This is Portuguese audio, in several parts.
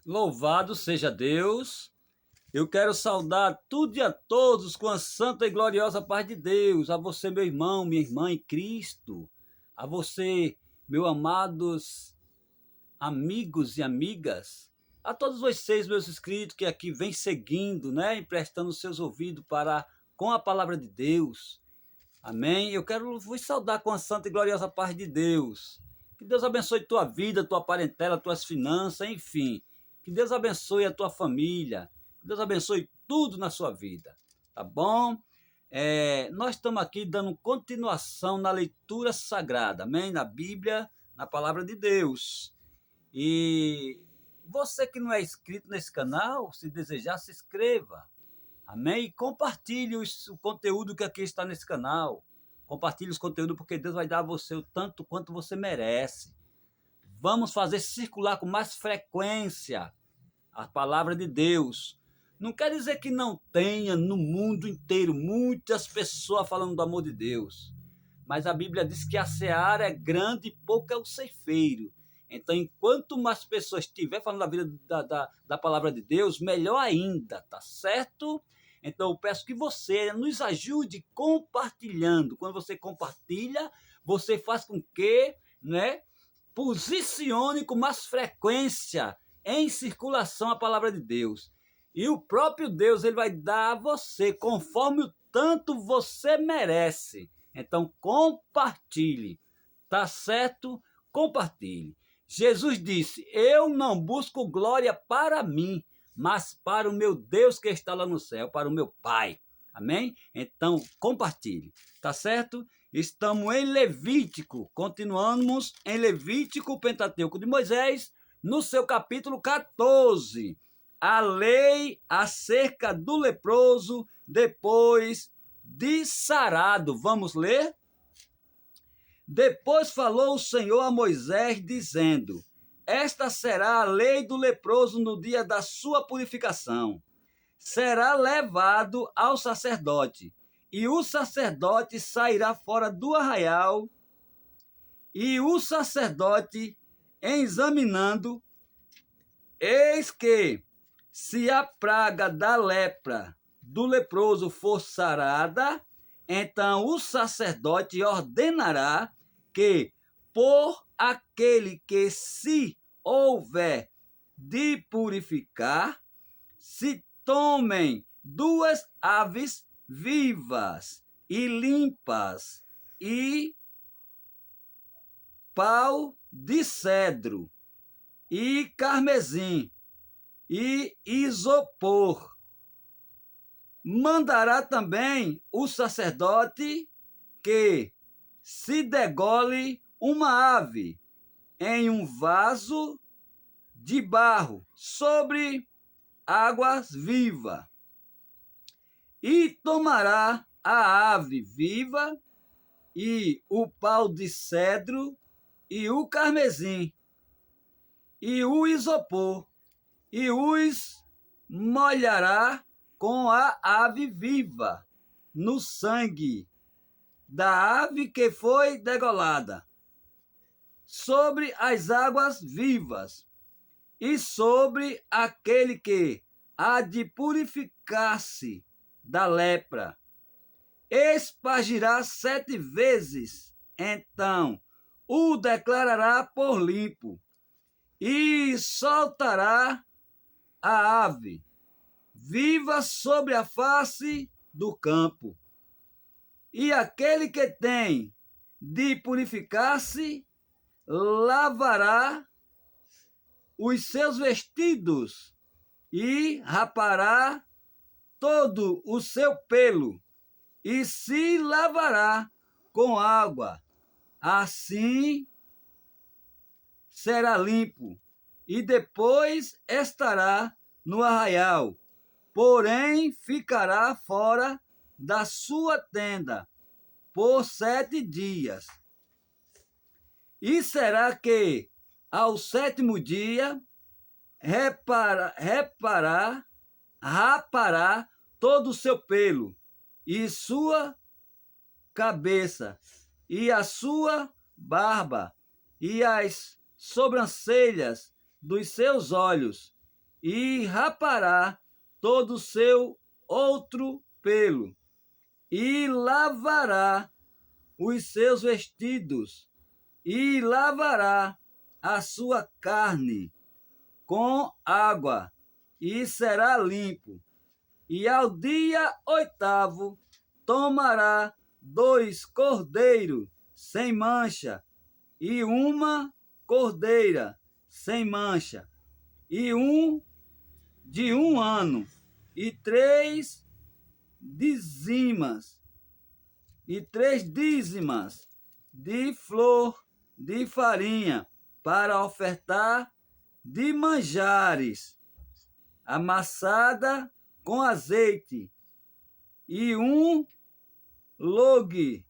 Louvado seja Deus. Eu quero saudar tudo e a todos com a santa e gloriosa paz de Deus. A você, meu irmão, minha irmã em Cristo. A você, meus amados amigos e amigas. A todos vocês, meus inscritos, que aqui vêm seguindo, né? Emprestando seus ouvidos para com a palavra de Deus. Amém? Eu quero vos saudar com a santa e gloriosa paz de Deus. Que Deus abençoe tua vida, tua parentela, tuas finanças, enfim. Que Deus abençoe a tua família. Que Deus abençoe tudo na sua vida. Tá bom? Nós estamos aqui dando continuação na leitura sagrada, amém? Na Bíblia, na palavra de Deus. E você que não é inscrito nesse canal, se desejar, se inscreva. Amém? E compartilhe o conteúdo que aqui está nesse canal. Compartilhe os conteúdos porque Deus vai dar a você o tanto quanto você merece. Vamos fazer circular com mais frequência a palavra de Deus. Não quer dizer que não tenha no mundo inteiro muitas pessoas falando do amor de Deus. Mas a Bíblia diz que a seara é grande e pouco é o ceifeiro. Então, enquanto mais pessoas estiver falando da vida da palavra de Deus, melhor ainda, tá certo? Então, eu peço que você nos ajude compartilhando. Quando você compartilha, você faz com que, né, posicione com mais frequência em circulação a palavra de Deus. E o próprio Deus ele vai dar a você conforme o tanto você merece. Então compartilhe, tá certo? Compartilhe. Jesus disse: Eu não busco glória para mim, mas para o meu Deus que está lá no céu, para o meu Pai. Amém? Então compartilhe, tá certo? Estamos em Levítico, continuamos em Levítico, o Pentateuco de Moisés, no seu capítulo 14. A lei acerca do leproso depois de sarado. Vamos ler? Depois falou o Senhor a Moisés, dizendo: Esta será a lei do leproso no dia da sua purificação. Será levado ao sacerdote, e o sacerdote sairá fora do arraial, e o sacerdote, examinando, eis que, se a praga da lepra do leproso for sarada, então o sacerdote ordenará que, por aquele que se houver de purificar, se tomem 2 aves vivas e limpas e pau de cedro e carmesim e isopor. Mandará também o sacerdote que se degole uma ave em um vaso de barro sobre águas vivas, e tomará a ave viva e o pau de cedro e o carmesim e o isopor, e os molhará com a ave viva no sangue da ave que foi degolada sobre as águas vivas, e sobre aquele que há de purificar-se da lepra. Espargirá 7 vezes, então o declarará por limpo, e soltará a ave viva sobre a face do campo. E aquele que tem de purificar-se, lavará os seus vestidos e rapará todo o seu pelo e se lavará com água. Assim será limpo e depois estará no arraial, porém ficará fora da sua tenda por 7 dias. E será que ao 7º dia rapará todo o seu pelo e sua cabeça e a sua barba e as sobrancelhas dos seus olhos, e rapará todo o seu outro pelo, e lavará os seus vestidos, e lavará a sua carne com água, e será limpo. E ao dia 8º tomará 2 cordeiros sem mancha, e uma cordeira sem mancha, e de 1 ano, e 3 dízimas de flor de farinha, para ofertar de manjares, amassada com azeite, e 1 log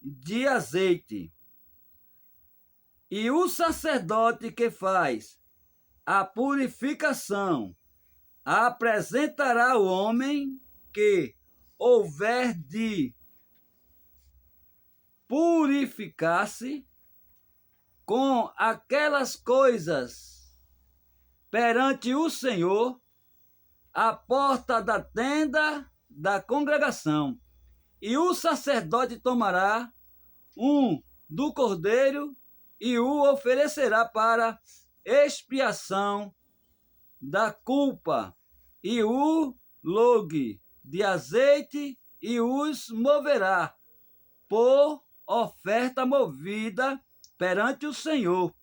de azeite. E o sacerdote que faz a purificação apresentará o homem que houver de purificar-se com aquelas coisas perante o Senhor, à porta da tenda da congregação. E o sacerdote tomará do cordeiro e o oferecerá para expiação da culpa, e 1 log de azeite, e os moverá por oferta movida perante o Senhor.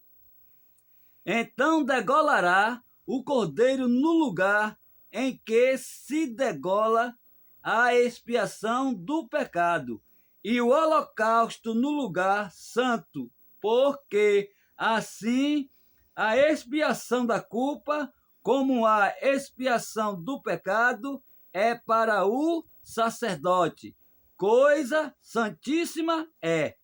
Então degolará o cordeiro no lugar em que se degola a expiação do pecado, e o holocausto no lugar santo, porque assim a expiação da culpa, como a expiação do pecado, é para o sacerdote. Coisa santíssima é.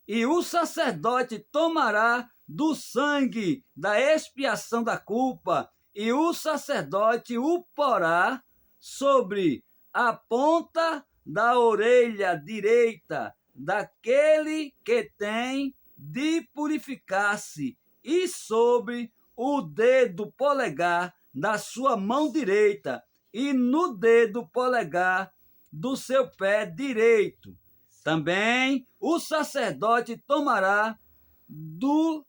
E o sacerdote tomará do sangue da expiação da culpa, e o sacerdote o porá sobre a ponta da orelha direita daquele que tem de purificar-se, e sobre o dedo polegar da sua mão direita, e no dedo polegar do seu pé direito. Também o sacerdote tomará do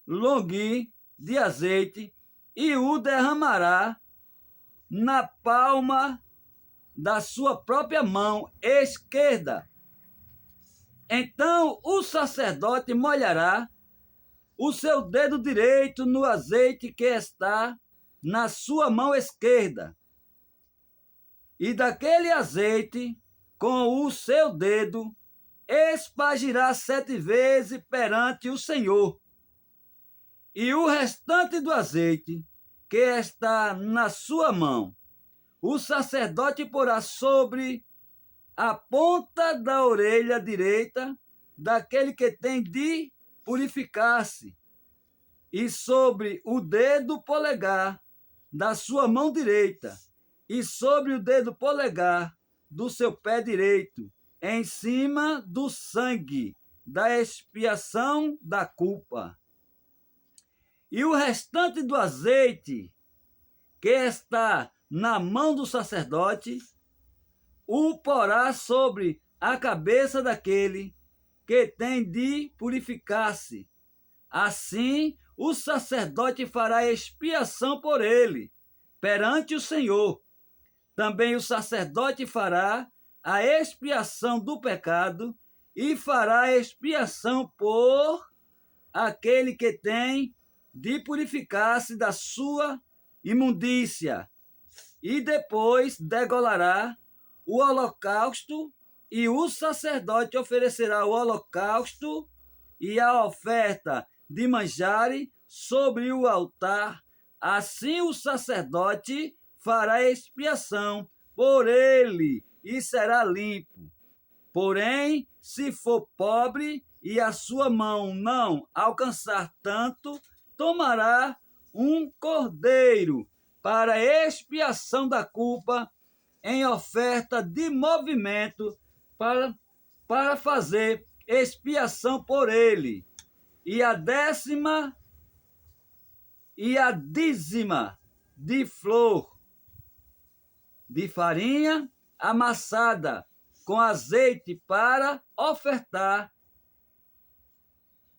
log de azeite e o derramará na palma da sua própria mão esquerda. Então o sacerdote molhará o seu dedo direito no azeite que está na sua mão esquerda, e daquele azeite, com o seu dedo, espargirá 7 vezes perante o Senhor. E o restante do azeite, que está na sua mão, o sacerdote porá sobre a ponta da orelha direita daquele que tem de purificar-se, e sobre o dedo polegar da sua mão direita, e sobre o dedo polegar do seu pé direito, em cima do sangue da expiação da culpa. E o restante do azeite que está na mão do sacerdote, o porá sobre a cabeça daquele que tem de purificar-se. Assim, o sacerdote fará expiação por ele perante o Senhor. Também o sacerdote fará a expiação do pecado, e fará expiação por aquele que tem de purificar-se da sua imundícia. E depois degolará o holocausto, e o sacerdote oferecerá o holocausto e a oferta de manjares sobre o altar. Assim o sacerdote fará expiação por ele e será limpo. Porém, se for pobre e a sua mão não alcançar tanto, tomará um cordeiro para expiação da culpa em oferta de movimento para fazer expiação por ele. E a 10ª e a dízima de flor de farinha amassada com azeite para ofertar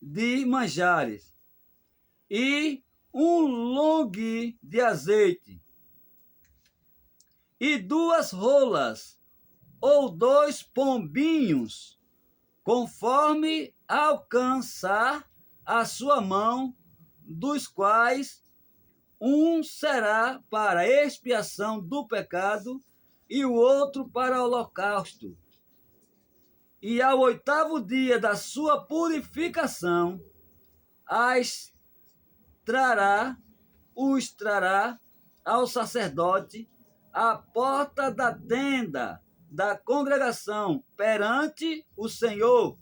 de manjares, e um longue de azeite, e 2 rolas, ou 2 pombinhos, conforme alcançar a sua mão, dos quais um será para expiação do pecado e o outro para holocausto. E ao 8º dia da sua purificação, os trará ao sacerdote à porta da tenda da congregação perante o Senhor.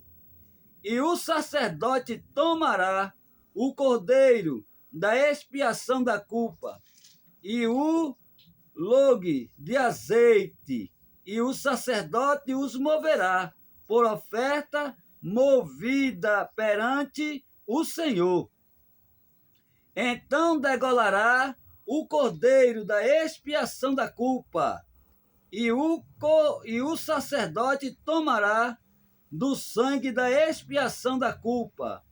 E o sacerdote tomará o cordeiro da expiação da culpa e o logue de azeite, e o sacerdote os moverá por oferta movida perante o Senhor. Então degolará o cordeiro da expiação da culpa, e o sacerdote tomará do sangue da expiação da culpa,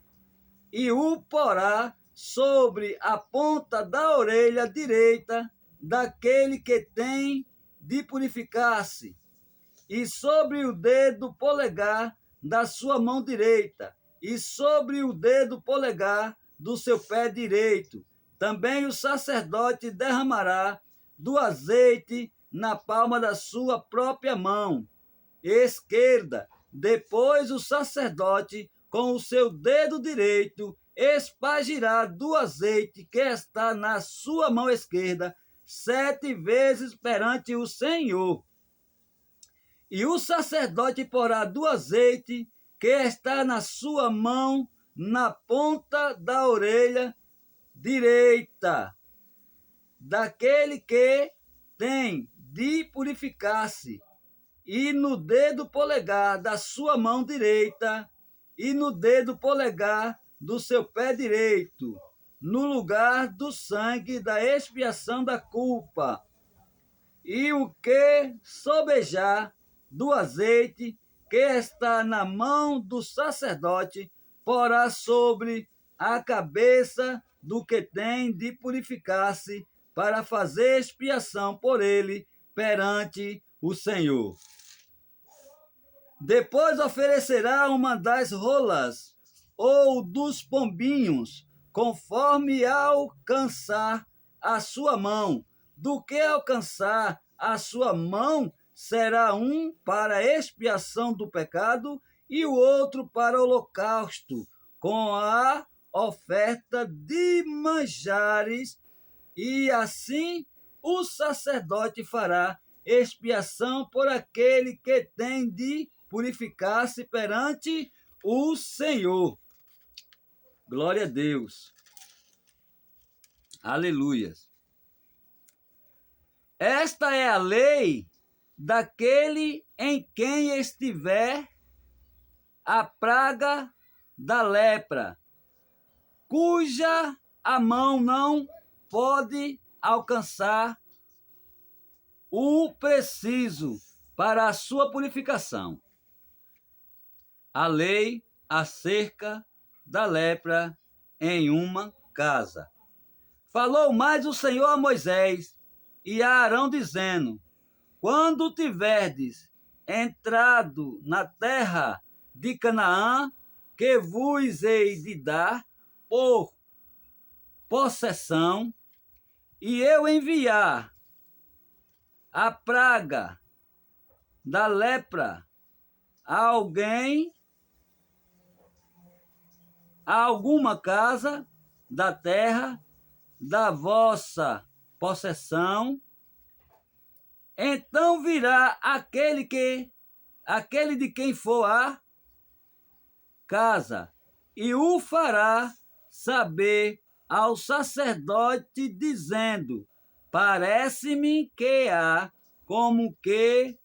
e o porá sobre a ponta da orelha direita daquele que tem de purificar-se, e sobre o dedo polegar da sua mão direita, e sobre o dedo polegar do seu pé direito. Também o sacerdote derramará do azeite na palma da sua própria mão esquerda. Depois o sacerdote, com o seu dedo direito, espargirá do azeite que está na sua mão esquerda 7 vezes perante o Senhor. E o sacerdote porá do azeite que está na sua mão na ponta da orelha direita daquele que tem de purificar-se, e no dedo polegar da sua mão direita, e no dedo polegar do seu pé direito, no lugar do sangue da expiação da culpa. E o que sobejar do azeite que está na mão do sacerdote, porá sobre a cabeça do que tem de purificar-se, para fazer expiação por ele perante o Senhor. Depois oferecerá uma das rolas ou dos pombinhos, conforme alcançar a sua mão. Do que alcançar a sua mão, será um para expiação do pecado e o outro para holocausto, com a oferta de manjares, e assim o sacerdote fará expiação por aquele que tem de purificar-se perante o Senhor. Glória a Deus. Aleluias. Esta é a lei daquele em quem estiver a praga da lepra, cuja a mão não pode alcançar o preciso para a sua purificação. A lei acerca da lepra em uma casa. Falou mais o Senhor a Moisés e a Arão, dizendo: quando tiverdes entrado na terra de Canaã, que vos hei de dar por possessão, e eu enviar a praga da lepra a alguém, a alguma casa da terra da vossa possessão, então virá aquele de quem for a casa, e o fará saber ao sacerdote, dizendo: parece-me que há como que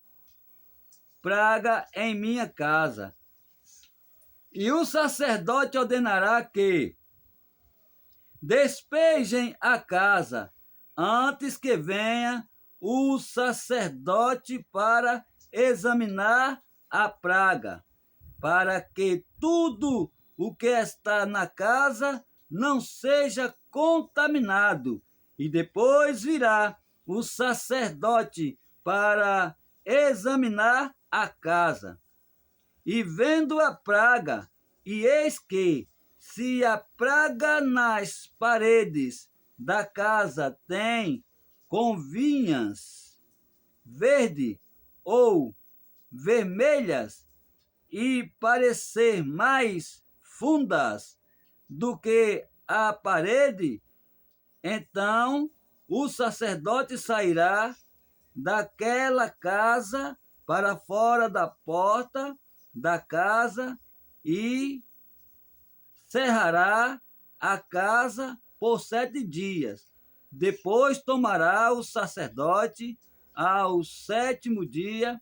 praga em minha casa. E o sacerdote ordenará que despejem a casa, antes que venha o sacerdote para examinar a praga, para que tudo o que está na casa não seja contaminado. E depois virá o sacerdote para examinar a casa. E vendo a praga, e eis que, se a praga nas paredes da casa tem convinhas verde ou vermelhas, e parecer mais fundas do que a parede, então o sacerdote sairá daquela casa para fora da porta da casa e cerrará a casa por 7 dias. Depois tomará o sacerdote ao 7º dia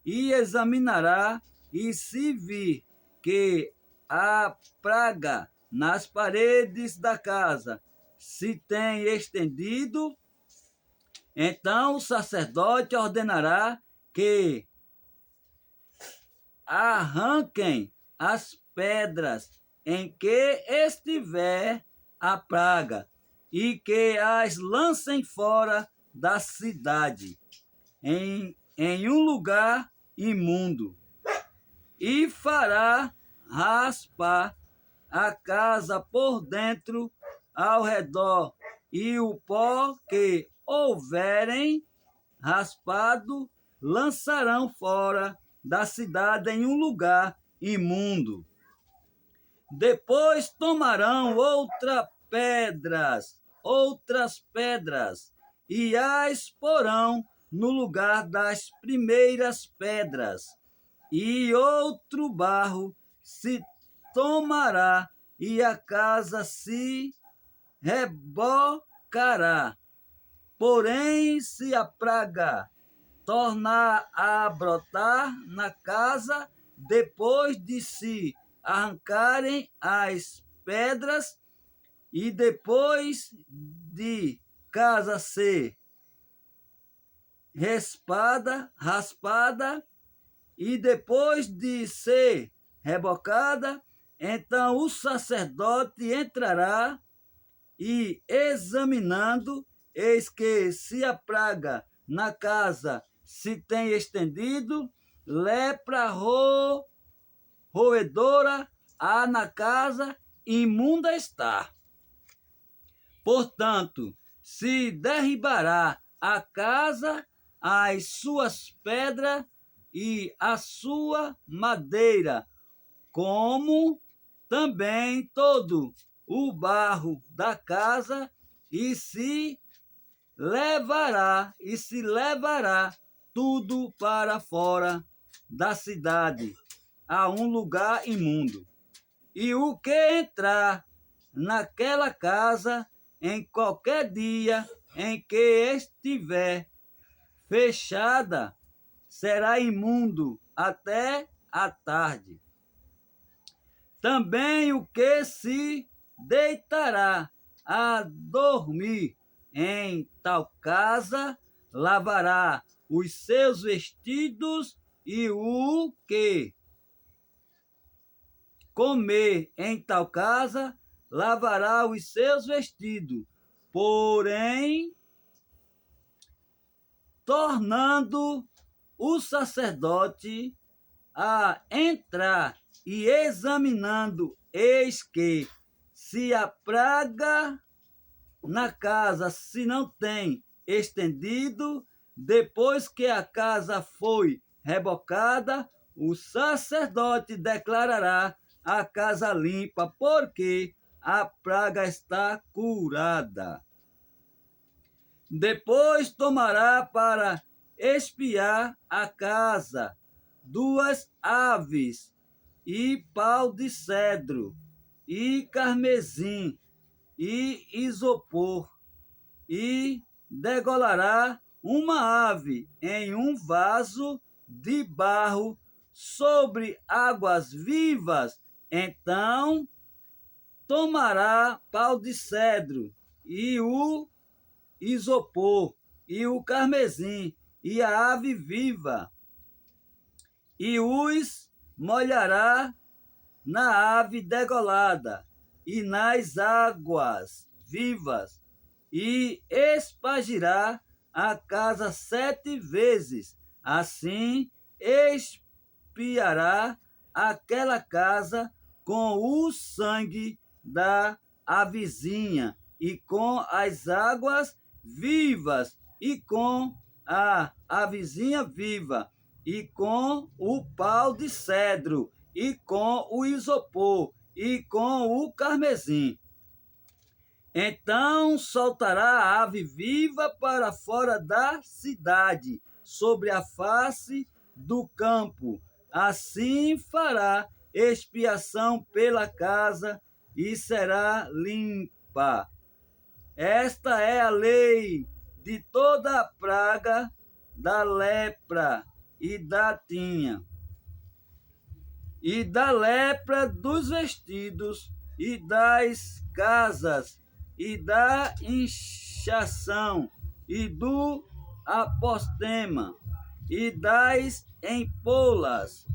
e examinará, e se vir que a praga nas paredes da casa se tem estendido, então o sacerdote ordenará que arranquem as pedras em que estiver a praga e que as lancem fora da cidade, em um lugar imundo, e fará raspar a casa por dentro ao redor, e o pó que houverem raspado lançarão fora da cidade em um lugar imundo. Depois tomarão outras pedras, e as porão no lugar das primeiras pedras, e outro barro se tomará, e a casa se rebocará. Porém, se a praga tornar a brotar na casa, depois de se arrancarem as pedras, e depois de casa ser raspada, e depois de ser rebocada, então o sacerdote entrará e, examinando, eis que se a praga na casa se tem estendido, lepra roedora há na casa, imunda está. Portanto, se derribará a casa, as suas pedras e a sua madeira, como também todo o barro da casa, e se levará tudo para fora da cidade, a um lugar imundo. E o que entrar naquela casa em qualquer dia em que estiver fechada será imundo até a tarde. Também o que se deitará a dormir em tal casa lavará os seus vestidos, e o que comer em tal casa lavará os seus vestidos. Porém, tornando o sacerdote a entrar e examinando, eis que, se a praga na casa se não tem estendido, depois que a casa foi rebocada, o sacerdote declarará a casa limpa, porque a praga está curada. Depois tomará para espiar a casa 2 aves, e pau de cedro, e carmesim, e isopor, e degolará uma ave em um vaso de barro sobre águas vivas. Então tomará pau de cedro, e o isopor, e o carmesim, e a ave viva, e os molhará na ave degolada, e nas águas vivas, e espargirá a casa 7 vezes. Assim expiará aquela casa com o sangue da avezinha, e com as águas vivas, e com a avezinha viva, e com o pau de cedro, e com o isopor, e com o carmesim. Então soltará a ave viva para fora da cidade, sobre a face do campo. Assim fará expiação pela casa e será limpa. Esta é a lei de toda a praga da lepra e da tinha, e da lepra dos vestidos, e das casas, e da inchação, e do apostema, e das empolas,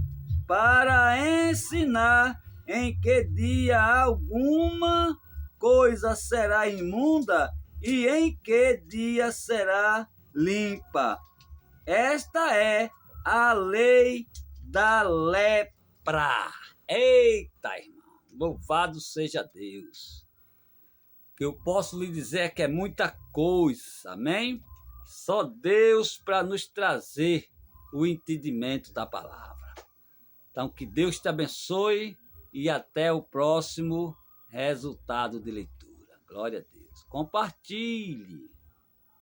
para ensinar em que dia alguma coisa será imunda e em que dia será limpa. Esta é a lei da lepra. Eita, irmão, louvado seja Deus. O que eu posso lhe dizer é que é muita coisa, amém? Só Deus para nos trazer o entendimento da palavra. Então, que Deus te abençoe e até o próximo resultado de leitura. Glória a Deus. Compartilhe.